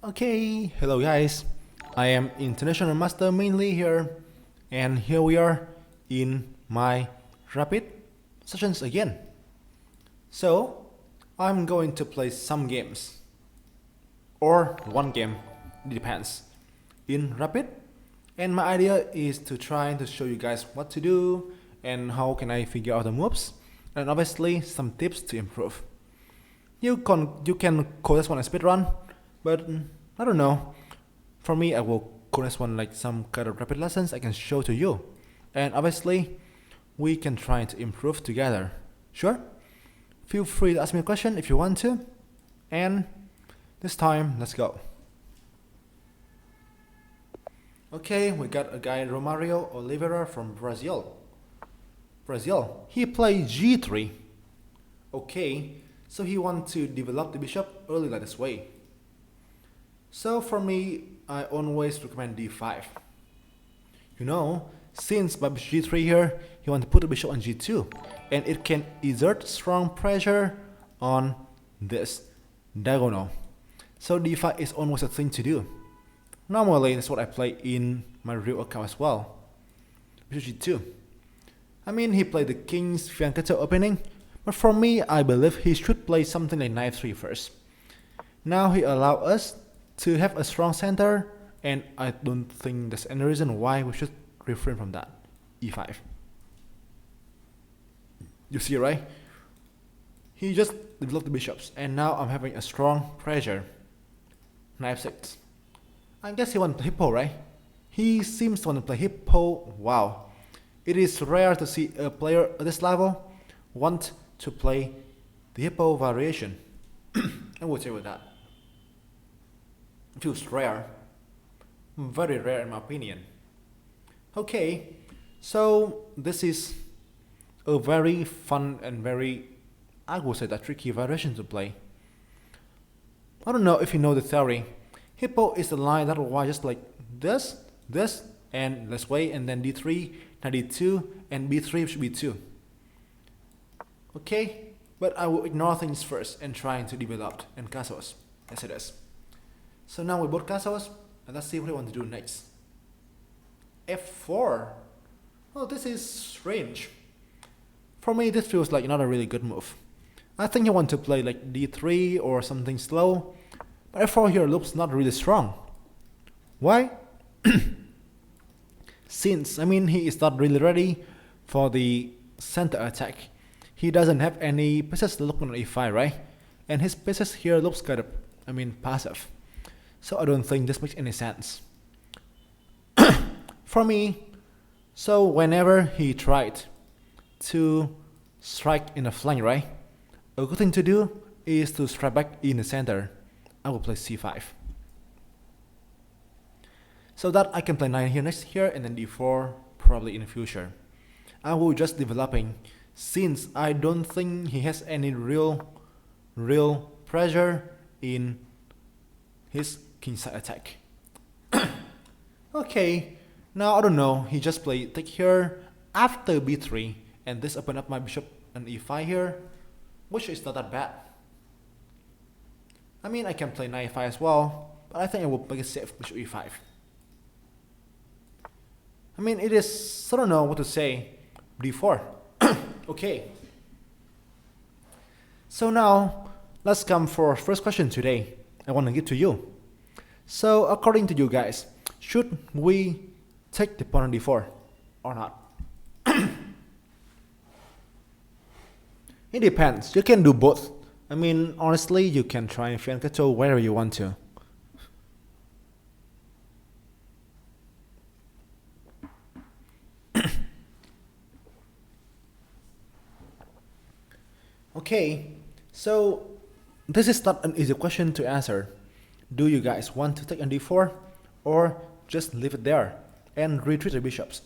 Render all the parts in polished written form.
Okay, hello guys. I am International Master Minh here, and here we are in my rapid sessions again. So, I'm going to play some games, or one game, it depends, in rapid. And my idea is to try to show you guys what to do and how can I figure out the moves, and obviously some tips to improve. You can call this one a speedrun, but I don't know. For me, I will call this one like some kind of rapid lessons I can show to you, and obviously we can try to improve together. Sure? Feel free to ask me a question if you want to, and this time let's go. Okay, we got a guy Romario Oliveira from Brazil. He played g3. Okay, so he wants to develop the bishop early like this way. So for me, I always recommend d5. Since by g3 here, he wants to put the bishop on g2, and it can exert strong pressure on this diagonal. So d5 is almost a thing to do. Normally, that's what I play in my real account as well. Bishop g2. I mean, he played the king's fianchetto opening, but for me, I believe he should play something like knight 3 first. Now he allows us to have a strong center, and I don't think there's any reason why we should refrain from that. e5. You see, right? He just developed the bishops, and now I'm having a strong pressure. Knight 6. I guess he wants to hippo, right? He seems to want to play hippo. Wow. It is rare to see a player at this level want to play the hippo variation. I would say with that. It feels rare. Very rare in my opinion. Okay, so this is a very fun and very, I would say, that tricky variation to play. I don't know if you know the theory. Hippo is the line that will why just like this, and this way, and then d3, now d2, and b3 should be 2. Okay, but I will ignore things first and try to develop and castles as it is. So now we both castles, and let's see what we want to do next. f4. Oh, this is strange. For me, this feels like not a really good move. I think you want to play like d3 or something slow, but f4 here looks not really strong. Why? Since, he is not really ready for the center attack. He doesn't have any pieces looking on e5, right? And his pieces here looks kind of, passive. So I don't think this makes any sense. For me, so whenever he tried to strike in the flank, right? A good thing to do is to strike back in the center. I will play c5. So that I can play knight here next here, and then d4 probably in the future. I will just developing, since I don't think he has any real pressure in his kingside attack. Okay, now I don't know, he just played take here after b3, and this opened up my bishop and e5 here, which is not that bad. I can play knight e5 as well, but I think I will play it safe bishop e5. It is, I don't know what to say, d4. Okay. So now, let's come for first question today. I want to give to you. So according to you guys, should we take the pawn on d4 or not? It depends. You can do both. Honestly, you can try and fianchetto wherever you want to. Okay, so this is not an easy question to answer. Do you guys want to take on d4 or just leave it there and retreat the bishops?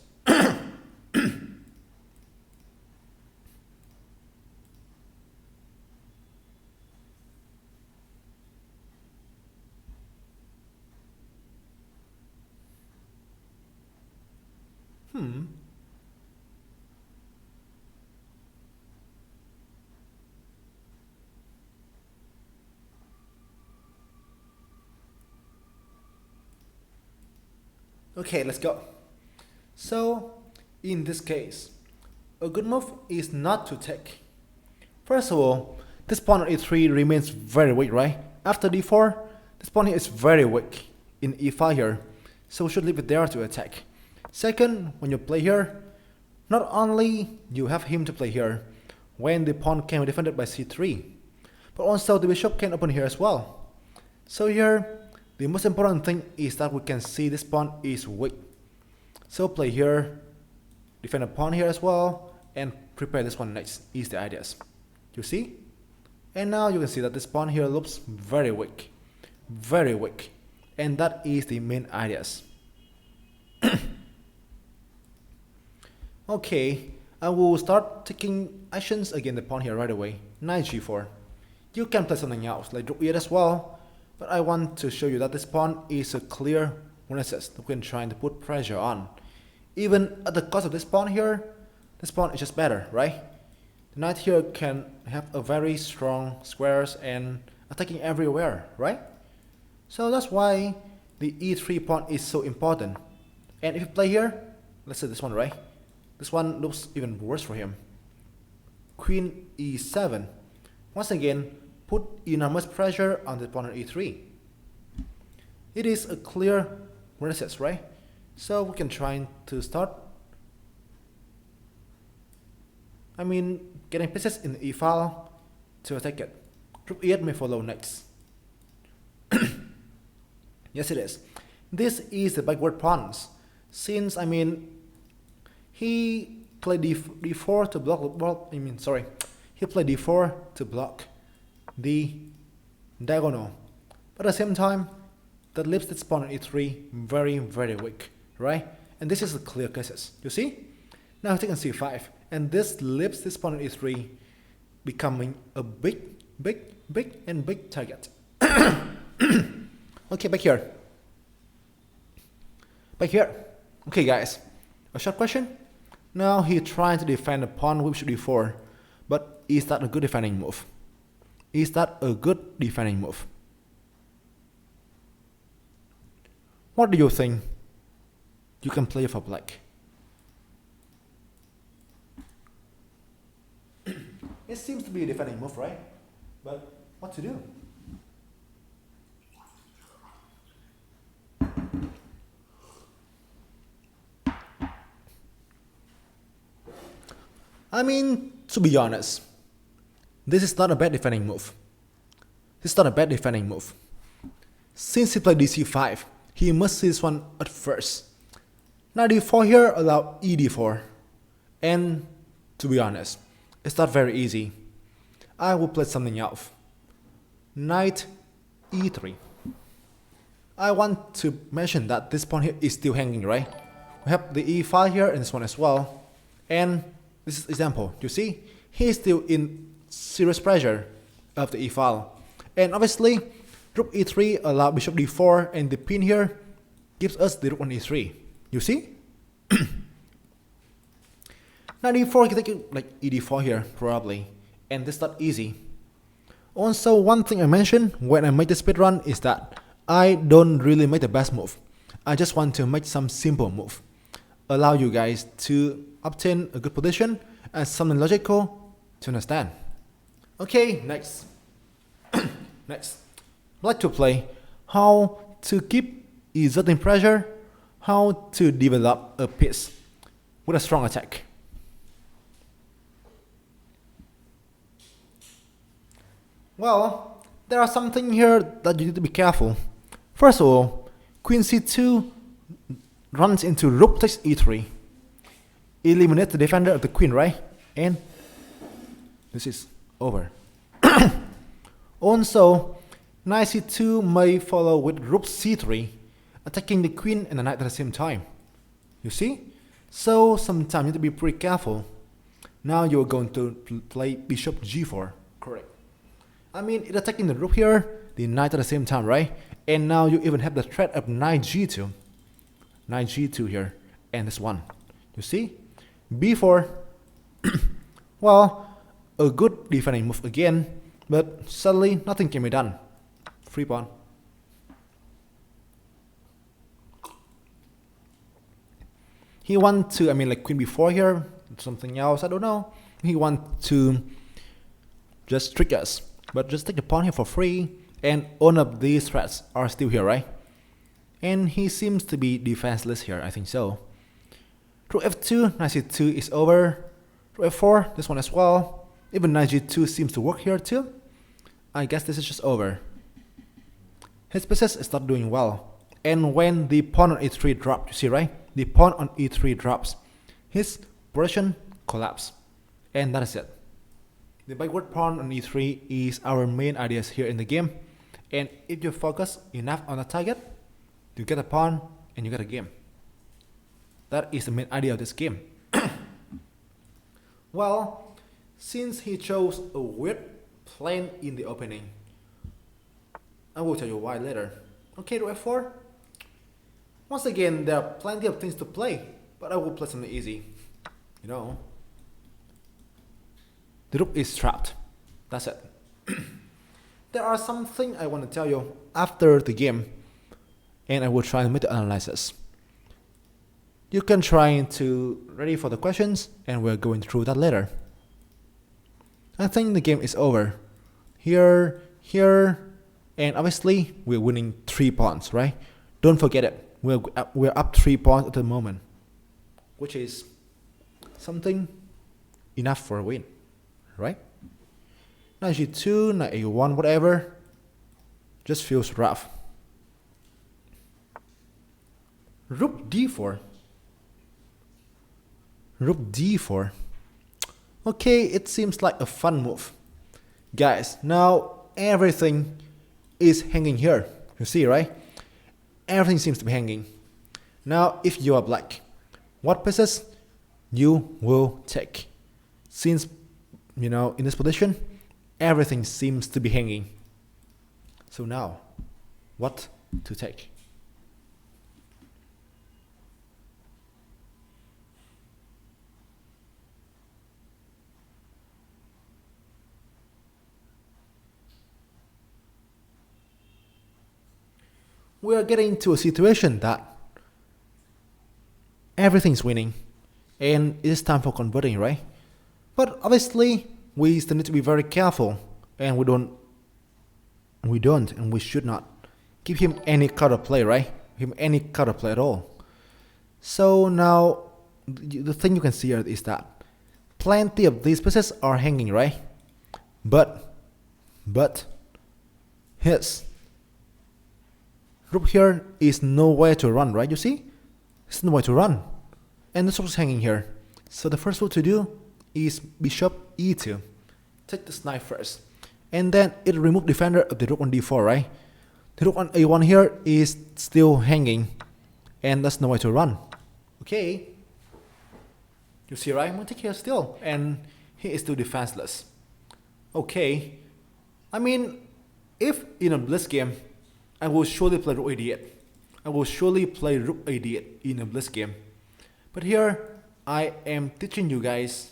Okay, let's go. So, in this case, a good move is not to take. First of all, this pawn on e3 remains very weak, right? After d4, this pawn here is very weak in e5 here, so we should leave it there to attack. Second, when you play here, not only you have him to play here, when the pawn can be defended by c3, but also the bishop can open here as well. So here, the most important thing is that we can see this pawn is weak. So play here, defend a pawn here as well, and prepare this one next is the ideas. You see? And now you can see that this pawn here looks very weak. Very weak. And that is the main ideas. Okay, I will start taking actions against the pawn here right away. Knight g4. You can play something else, like rook e8 as well, but I want to show you that this pawn is a clear weakness that we can try to put pressure on. Even at the cost of this pawn here, this pawn is just better, right? The knight here can have a very strong squares and attacking everywhere, right? So that's why the e3 pawn is so important. And if you play here, let's say this one, right? This one looks even worse for him. Queen e7. Once again, put enormous pressure on the pawn on e3. It is a clear weakness, right? So we can try to start. Getting pieces in the e file to attack it. Rook e8 may follow next. Yes, it is. This is the backward pawns. Since he played d4 to block. He played d4 to block the diagonal. But at the same time, that leaves this pawn on e3 very, very weak, right? And this is a clear cases. You see? Now take on c5, and this leaves this pawn on e3 becoming a big target. Okay, back here. Okay, guys, a short question. Now he's trying to defend the pawn with bishop d4, but is that a good defending move? Is that a good defending move? What do you think you can play for black? It seems to be a defending move, right? But what to do? To be honest, this is not a bad defending move. Since he played dc5, he must see this one at first. Now d4 here allow ed4. And to be honest, it's not very easy. I will play something else. Knight e3. I want to mention that this pawn here is still hanging, right? We have the e file here and this one as well. And this is example. You see, he is still in serious pressure of the e file. And obviously, rook e3 allow bishop d4, and the pin here gives us the rook on e3. You see? Now d4 can take it like ed4 here probably, and this is not easy. Also, one thing I mentioned when I make the speedrun is that I don't really make the best move. I just want to make some simple move, allow you guys to obtain a good position and something logical to understand. Okay, next. Next, I'd like to play how to keep exerting pressure, how to develop a piece with a strong attack. Well, there are something here that you need to be careful. First of all, Queen c2 runs into rook takes e3. Eliminate the defender of the queen, right? And this is over. Also, knight c2 may follow with rook c3, attacking the queen and the knight at the same time. You see? So sometimes you need to be pretty careful. Now you're going to play bishop g4. Correct. It's attacking the rook here, the knight at the same time, right? And now you even have the threat of knight g2. Knight g2 here, and this one. You see? b4. Well, a good defending move again, but suddenly nothing can be done. Free pawn. He want to, I mean, like queen b4 here, something else, I don't know. He want to just trick us, but just take the pawn here for free, and all of these threats are still here, right? And he seems to be defenseless here, I think so. Rook f2, knight c2 is over. Rook f4, this one as well. Even knight g2 seems to work here too. I guess this is just over. His pieces is not doing well. And when the pawn on e3 drops, you see, right? The pawn on e3 drops. His position collapses. And that is it. The backward pawn on e3 is our main ideas here in the game. And if you focus enough on the target, you get a pawn and you get a game. That is the main idea of this game. Well, since he chose a weird plan in the opening, I will tell you why later. Okay, rook f4. Once again, there are plenty of things to play, but I will play something easy. You know, the rook is trapped. That's it. There are some things I want to tell you after the game, and I will try to make the analysis. You can try to ready for the questions, and we're going through that later. I think the game is over. Here, and obviously we're winning 3 pawns, right? Don't forget it. We're up 3 pawns at the moment, which is something enough for a win, right? Knight g2, knight a1, whatever, just feels rough. Rook d4. Rook d4. Okay, it seems like a fun move. Guys, now everything is hanging here. You see, right? Everything seems to be hanging. Now, if you are black, what pieces you will take? Since, you know, in this position, everything seems to be hanging. So now, what to take? We are getting into a situation that everything's winning and it is time for converting, right? But obviously we still need to be very careful, and we don't and we should not give him any counter play, right? Give him any counter play at all. So now the thing you can see here is that plenty of these pieces are hanging, right? But his rook here is nowhere to run, right? You see? There's nowhere to run. And the rook is hanging here. So the first move to do is bishop e2. Take this knight first. And then it remove defender of the rook on d4, right? The rook on a1 here is still hanging. And there's nowhere to run. Okay. You see, right? I'm gonna take here still. And he is still defenseless. Okay. I mean, if in a blitz game, I will surely play rook a8. I will surely play rook a8 in a blitz game. But here, I am teaching you guys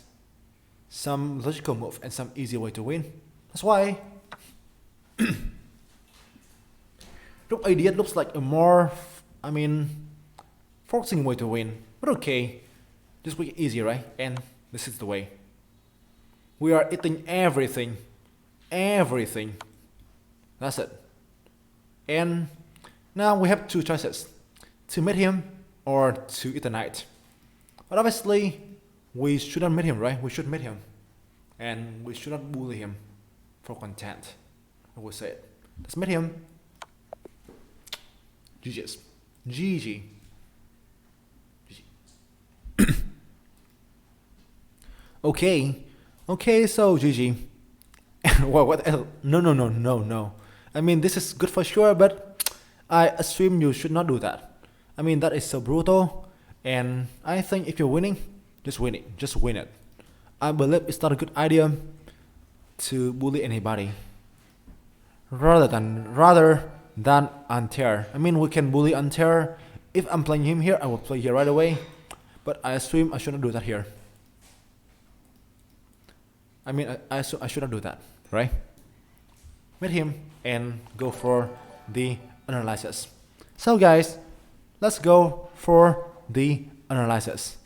some logical move and some easy way to win. That's why rook a8 looks like a more, forcing way to win. But okay, just make it easy, right? And this is the way. We are eating everything. Everything. That's it. And now we have 2 choices, to meet him or to eat the knight. But obviously, we shouldn't meet him, right? We should meet him. And we should not bully him for content. I will say it. Let's meet him. GG's. GG. GG. Okay, so GG. Well, what else? No. I mean, this is good for sure, but I assume you should not do that. I mean, that is so brutal, and I think if you're winning, just win it. Just win it. I believe it's not a good idea to bully anybody. Rather than untear. I mean, we can bully untear. If I'm playing him here, I will play here right away. But I assume I shouldn't do that here. I mean, I shouldn't do that, right? Meet him and go for the analysis. So guys, let's go for the analysis.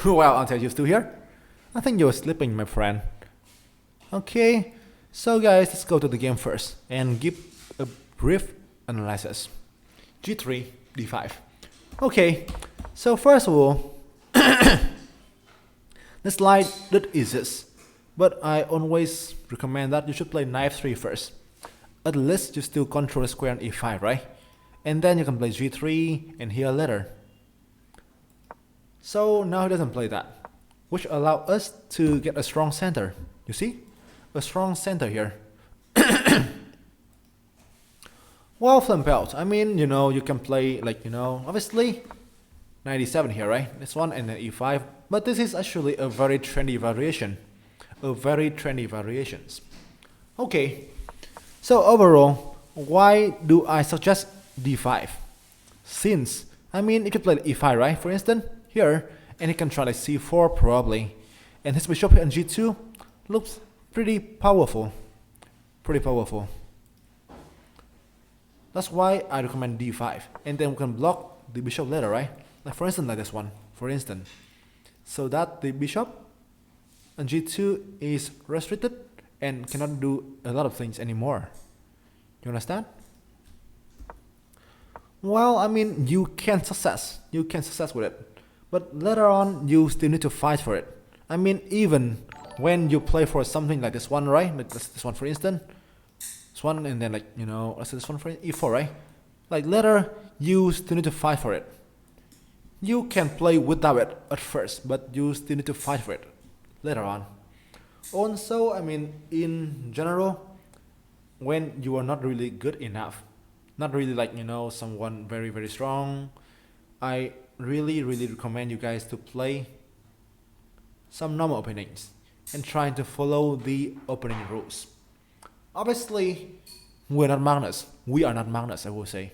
Well, until you're still here, I think you're sleeping, my friend. Okay, so guys, let's go to the game first and give a brief analysis. G3, D5. Okay, so first of all, the slide that easiest, but I always recommend that you should play knight 3 first. At least you still control the square on E5, right? And then you can play G3 and here later. So now he doesn't play that, which allow us to get a strong center. You see? A strong center here. Well, flip out. I mean, you can play like, obviously 97 here, right? This one and then E5. But this is actually a very trendy variation. Okay. So overall, why do I suggest D5? Since, I mean, you can play E5, right? For instance, here, and he can try like C4 probably. And his bishop here on G2 looks pretty powerful. That's why I recommend D5. And then we can block the bishop later, right? Like for instance, like this one, for instance. So that the bishop on G2 is restricted and cannot do a lot of things anymore. You understand? Well, I mean, you can success with it. But later on, you still need to fight for it. I mean, even when you play for something like this one, right? Like this one, for instance. This one, and then like, let's say this one for E4, right? Like later, you still need to fight for it. You can play without it at first, but you still need to fight for it later on. Also, I mean, in general, when you are not really good enough, not really like, someone very, very strong, I really recommend you guys to play some normal openings and trying to follow the opening rules. Obviously, we are not Magnus, I will say.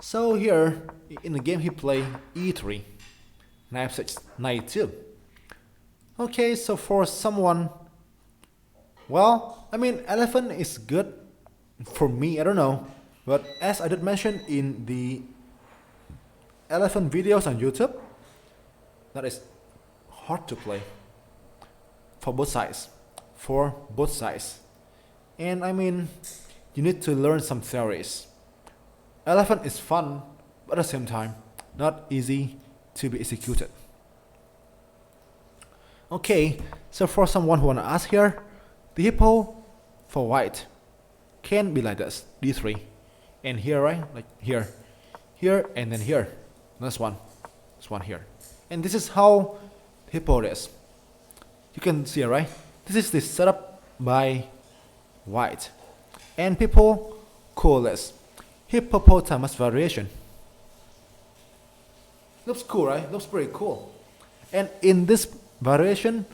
So here, in the game he played E3, knight 6, knight 2. Okay, so for someone, well, I mean, elephant is good for me, I don't know. But as I did mention in the elephant videos on YouTube, that is hard to play for both sides. And I mean, you need to learn some theories. Elephant is fun, but at the same time, not easy to be executed. Okay, so for someone who wanna ask here, the hippo for white can be like this, D3. And here, right? Like here, and then here. This one here. And this is how hippo is. You can see, right? This is the setup by white. And people call this hippopotamus variation. Looks cool, right? Looks pretty cool. And in this variation,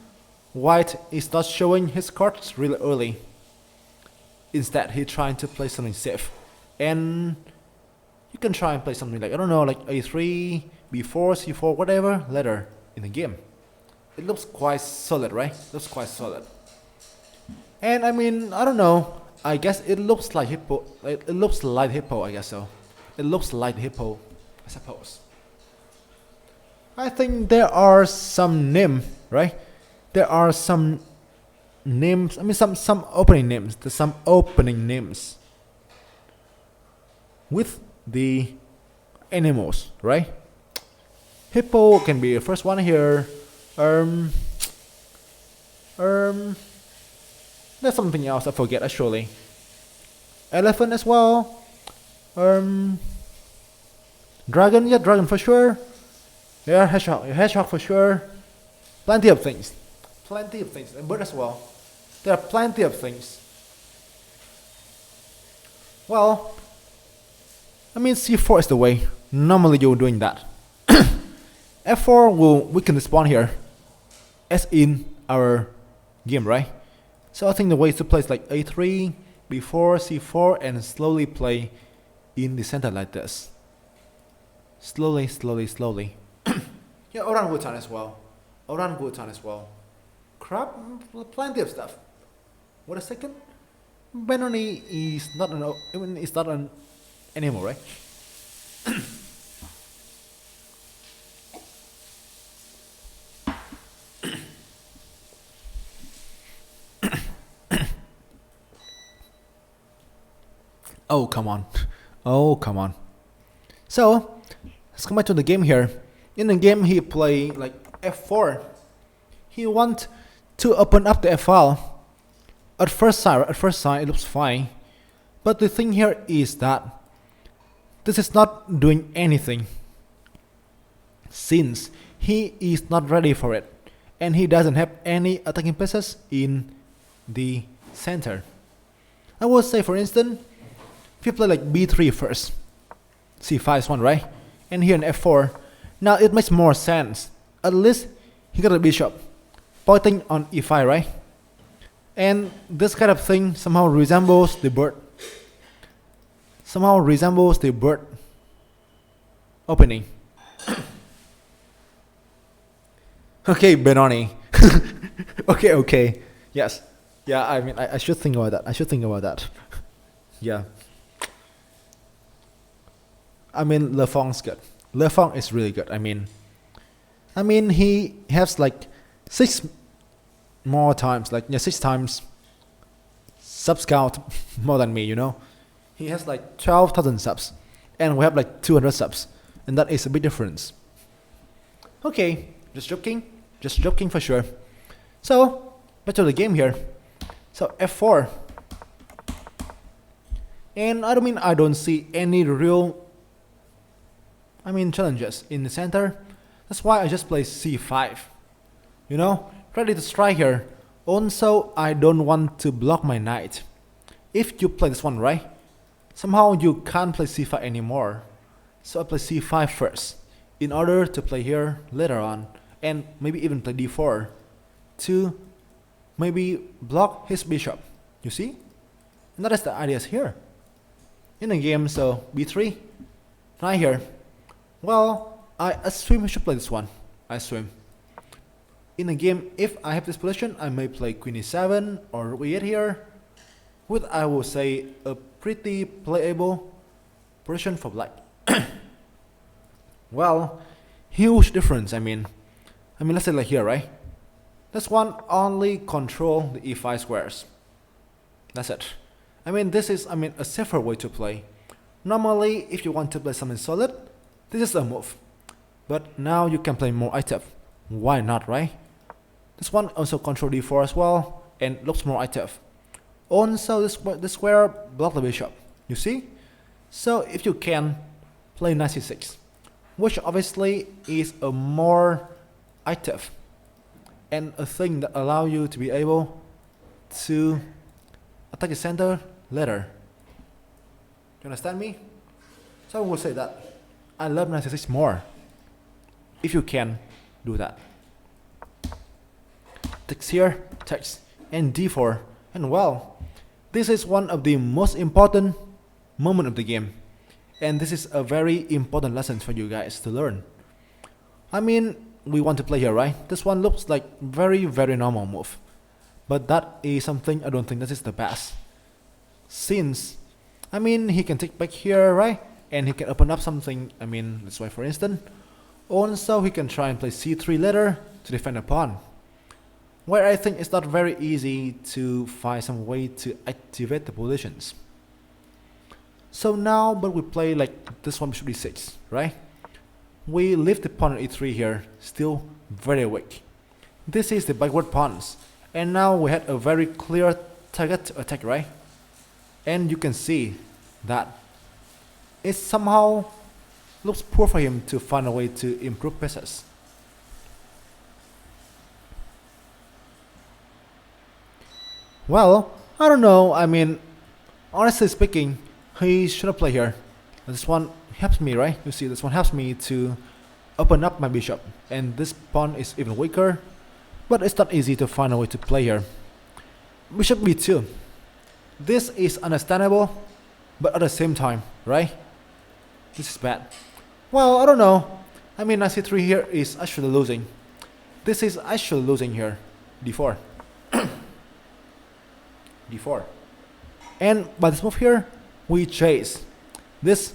white is not showing his cards really early. Instead, he's trying to play something safe. And you can try and play something like, I don't know, like A3, B4, C4, whatever, later in the game. It looks quite solid, right? Looks quite solid. And I mean, I don't know, I guess it looks like hippo, it looks like hippo, I guess so. It looks like hippo, I suppose. I think there are some names, right? There are some names, I mean some opening names. There's some opening names with the animals, right? Hippo can be the first one here. There's something else I forget actually. Elephant as well. Dragon, yeah, dragon for sure. Yeah, hedgehog for sure. Plenty of things. And bird as well. There are plenty of things. Well, I mean C4 is the way. Normally you're doing that. F4 will weaken the pawn here, as in our game, right? So I think the way to play is like A3, B4, C4, and slowly play in the center like this. Slowly. Yeah, orangutan as well. Crab, plenty of stuff. Wait a second. Benoni is not an, I mean, it's not an animal, right? Oh, come on. Oh, come on. So, let's come back to the game here. In the game, he play like F4. He want to open up the F file. At first sight, it looks fine. But the thing here is that this is not doing anything, since he is not ready for it, and he doesn't have any attacking pieces in the center. I would say, for instance, if you play like B3 first, C5 is one, right? And here in F4, now it makes more sense. At least he got a bishop pointing on E5, right? And this kind of thing somehow resembles the bird. Somehow resembles the bird opening. Okay, Benoni. Okay. Yes. Yeah, I mean, I should think about that. Yeah. I mean, Lefong's good. Lefong is really good. I mean, he has like 6 times sub scout more than me, you know. He has like 12,000 subs, and we have like 200 subs, and that is a big difference. Okay, just joking for sure. So, back to the game here. So, F4. And I don't see any real challenges in the center. That's why I just play C5. You know, ready to strike here. Also, I don't want to block my knight. If you play this one, right? Somehow you can't play C5 anymore. So I play C5 first, in order to play here later on, and maybe even play D4 to maybe block his bishop. You see? And that is the ideas here in the game. So B3, right here. Well, I assume I should play this one. I assume. In the game, if I have this position, I may play Queen E7 or Rook E8 here, with, I will say, a pretty playable position for black. Well, huge difference. I mean, let's say like here, right? This one only control the E5 squares. That's it. This is, a safer way to play. Normally, if you want to play something solid, this is a move. But now you can play more active. Why not, right? This one also control D4 as well, and looks more active. Also, this square block the bishop. You see? So if you can, play knight c6, which obviously is a more active and a thing that allow you to be able to attack the center later. You understand me? So I will say that I love knight c6 more. If you can do that. Takes here, takes, and d4, and well, this is one of the most important moment of the game, and this is a very important lesson for you guys to learn. We want to play here, right? This one looks like very normal move, but that is something I don't think that is the best, since he can take back here, right? And he can open up something. That's why, for instance, also he can try and play c3 later to defend a pawn, where I think it's not very easy to find some way to activate the positions. So now, but we play like this one bishop d6, right? We leave the pawn on e3 here, still very weak. This is the backward pawns, and now we had a very clear target to attack, right? And you can see that it somehow looks poor for him to find a way to improve pieces. Well, I don't know. Honestly speaking, he shouldn't play here. This one helps me, right? You see, this one helps me to open up my bishop, and this pawn is even weaker, but it's not easy to find a way to play here. Bishop b2. This is understandable, but at the same time, right? This is bad. Well, I don't know. Knight c3 here is actually losing. This is actually losing here. d4. d4. And by this move here, we chase this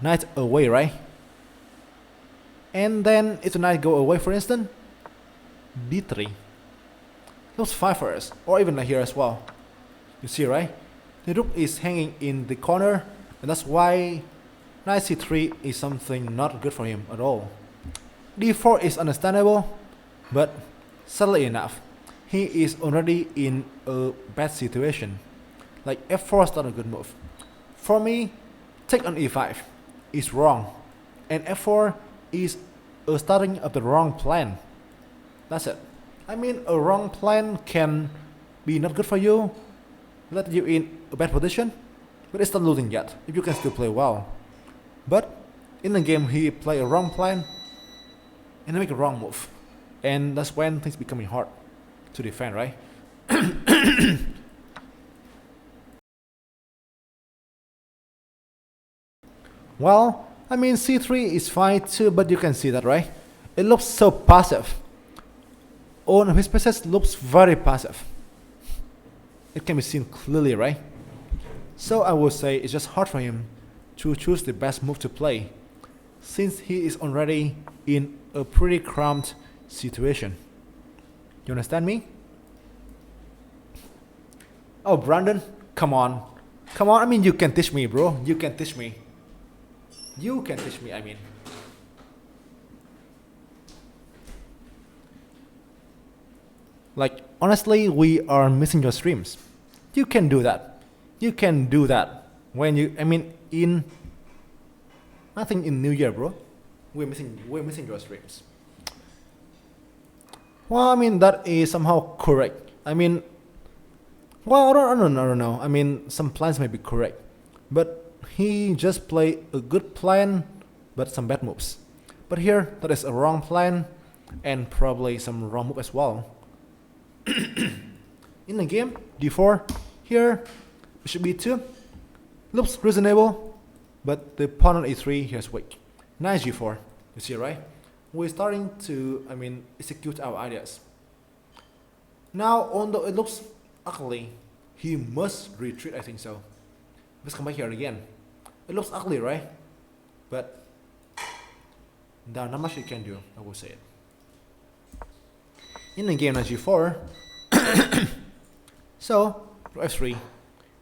knight away, right? And then if the knight go away, for instance, d3. Looks 5 for us, or even here as well. You see, right? The rook is hanging in the corner, and that's why knight c3 is something not good for him at all. d4 is understandable, but sadly enough, he is already in a bad situation. Like f4 is not a good move. For me, take on e5 is wrong, and f4 is a starting of the wrong plan. That's it. I mean, a wrong plan can be not good for you, let you in a bad position, but it's not losing yet, if you can still play well. But in the game, he play a wrong plan and make a wrong move, and that's when things becoming hard to defend, right? Well, I mean, c3 is fine too, but you can see that, right? It looks so passive. All of his pieces looks very passive. It can be seen clearly, right? So I would say it's just hard for him to choose the best move to play, since he is already in a pretty cramped situation. You understand me? Oh, Brandon, come on. Come on, I mean, you can teach me, bro. You can teach me. You can teach me, I mean. Like, honestly, we are missing your streams. You can do that. You can do that. When you, I mean, I think in New Year, bro. We're missing your streams. Well, I mean, that is somehow correct. I mean, well, I don't know. I mean, some plans may be correct, but he just played a good plan, but some bad moves. But here, that is a wrong plan, and probably some wrong move as well. In the game, d4, here, bishop b2, looks reasonable, but the pawn on e3 here is weak. Nice g4, you see, right? We're starting to, I mean, execute our ideas. Now, although it looks ugly, he must retreat, I think so. Let's come back here again. It looks ugly, right? But there's not much you can do, I will say it. In the game, knight g4. So, f3,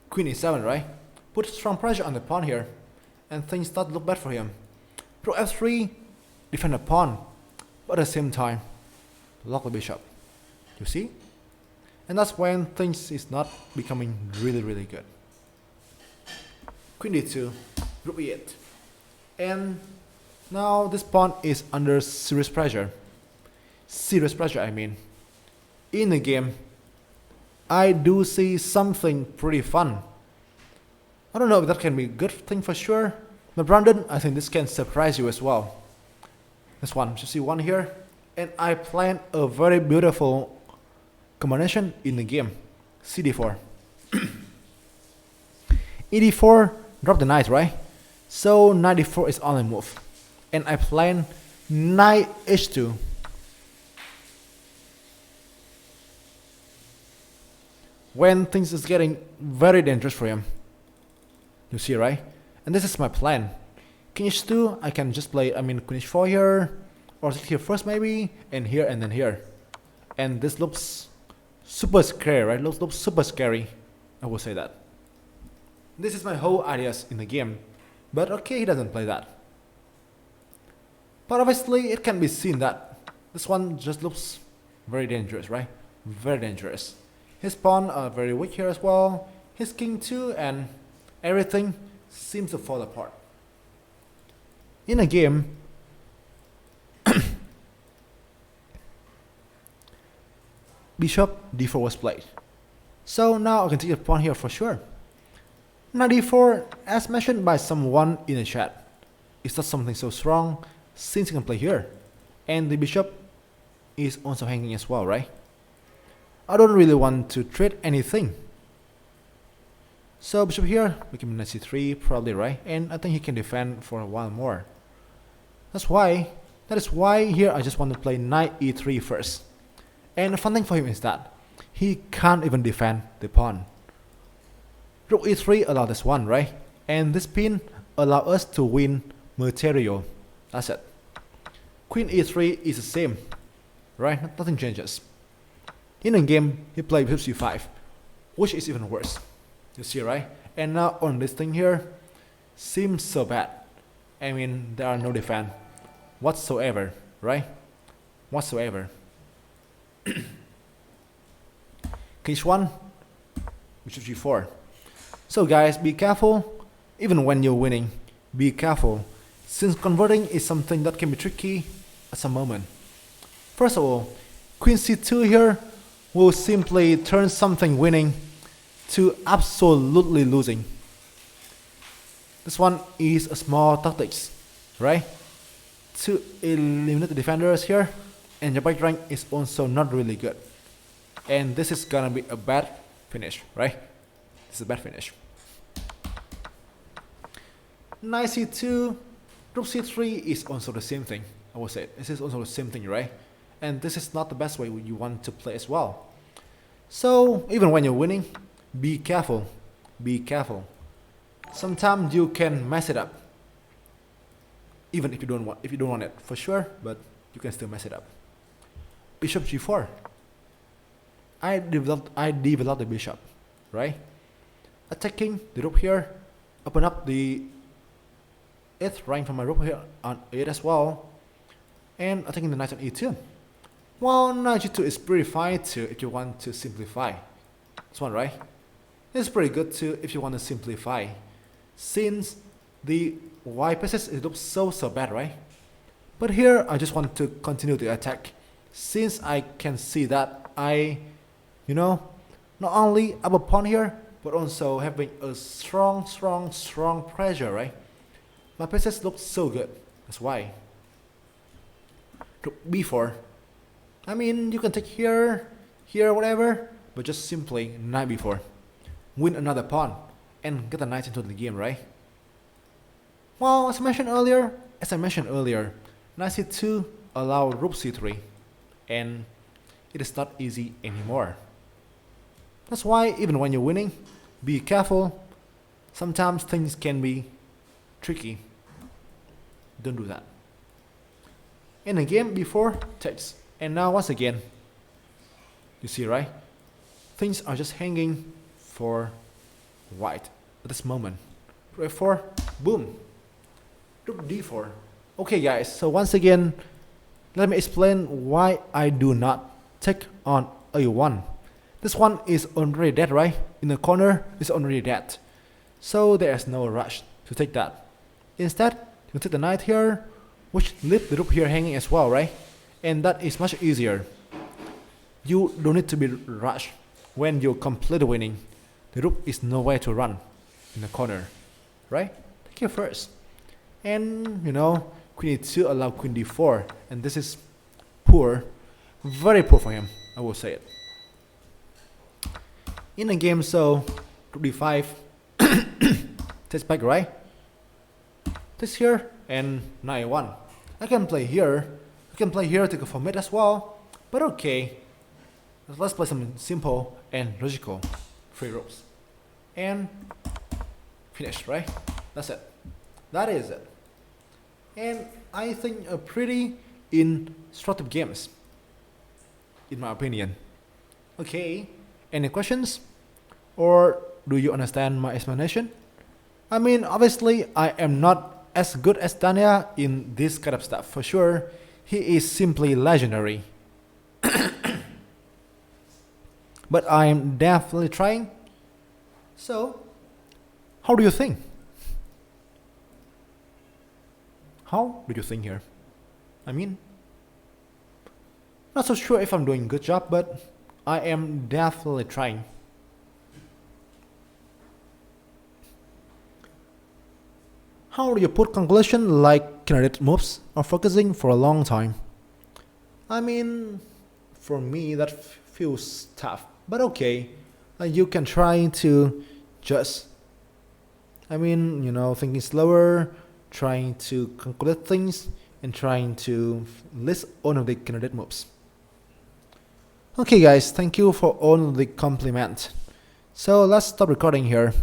queen e7, right? Put strong pressure on the pawn here, and things start to look bad for him. Rook f3, defend the pawn, but at the same time, lock the bishop. You see? And that's when things is not becoming really, really good. Queen d2, rook e8. And now this pawn is under serious pressure. Serious pressure, I mean. In the game, I do see something pretty fun. I don't know if that can be a good thing for sure, but Brandon, I think this can surprise you as well. This one, you see one here, and I plan a very beautiful combination in the game. cd4. ed4, drop the knight, right? So knight d4 is only move, and I plan knight h2. When things is getting very dangerous for him. You see, right? And this is my plan. King h2, I can just play, I mean, queen h4 here, or here first maybe, and then here. And this looks super scary, right? Looks super scary. I will say that. This is my whole ideas in the game. But okay, he doesn't play that. But obviously, it can be seen that this one just looks very dangerous, right? Very dangerous. His pawn are very weak here as well. His king too, and everything seems to fall apart. In a game, bishop d4 was played. So now I can take the pawn here for sure. Knight d4, as mentioned by someone in the chat, is not something so strong since you can play here. And the bishop is also hanging as well, right? I don't really want to trade anything. So bishop here, we can knight c3 probably, right? And I think he can defend for a while more. That is why here I just want to play knight e3 first. And the fun thing for him is that he can't even defend the pawn. Rook e3 allow this one, right? And this pin allow us to win material. That's it. Queen e3 is the same, right? Nothing changes. In a game, he played bishop c5, which is even worse. You see, right? And now on this thing here, seems so bad. I mean, there are no defense whatsoever, right? Whatsoever. H1, bishop g4. So guys, be careful. Even when you're winning, be careful, since converting is something that can be tricky at some moment. First of all, queen c2 here will simply turn something winning to absolutely losing. This one is a small tactics, right? To eliminate the defenders here, and your back rank is also not really good. And this is gonna be a bad finish, right? This is a bad finish. Knight c2, rook c3 is also the same thing. I would say this is also the same thing, right? And this is not the best way you want to play as well. So even when you're winning, be careful. Be careful. Sometimes you can mess it up. Even if you don't want it for sure, but you can still mess it up. Bishop g4. I developed the bishop, right? Attacking the rook here, open up the 8th rank from my rook here on 8 as well, and attacking the knight on e2. Well, knight g2 is pretty fine too if you want to simplify. This one, right? It's pretty good too if you want to simplify, since the white pieces it looks so bad, right? But here I just want to continue the attack, since I can see that I, not only up a pawn here, but also having a strong pressure, right? My pieces look so good. That's why. Rook b4. I mean, you can take here, whatever, but just simply knight b4. Win another pawn and get a knight into the game, right? Well, as I mentioned earlier, knight c2 allow rook c3, and it is not easy anymore. That's why even when you're winning, be careful. Sometimes things can be tricky. Don't do that. In a game before takes, and now once again, you see, right? Things are just hanging for white at this moment. Rook f4, boom. Rook d4. Okay guys, so once again, let me explain why I do not take on a1. This one is already dead, right? In the corner, it's already dead. So there's no rush to take that. Instead, you take the knight here, which leave the rook here hanging as well, right? And that is much easier. You don't need to be rushed when you're completely winning. The rook is nowhere to run in the corner, right? Take here first. And queen e2 allow queen d4, and this is poor, very poor for him, I will say it. In a game, so rook d5 takes back, right? This here and knight a1. I can play here. To go for mate as well. But okay, let's play something simple and logical. 3 rooks and finish, right? That's it. That is it. And I think a pretty instructive games, in my opinion. Okay, any questions? Or do you understand my explanation? I mean, obviously, I am not as good as Dania in this kind of stuff, for sure. He is simply legendary. But I am definitely trying. So, how do you think? How do you think here? I mean, not so sure if I'm doing a good job, but I am definitely trying. How do you put conclusion like candidate moves or focusing for a long time? I mean, for me that feels tough, but okay. You can try to just, thinking slower, trying to calculate things, and trying to list all of the candidate moves. Okay guys, thank you for all the compliment. So let's stop recording here.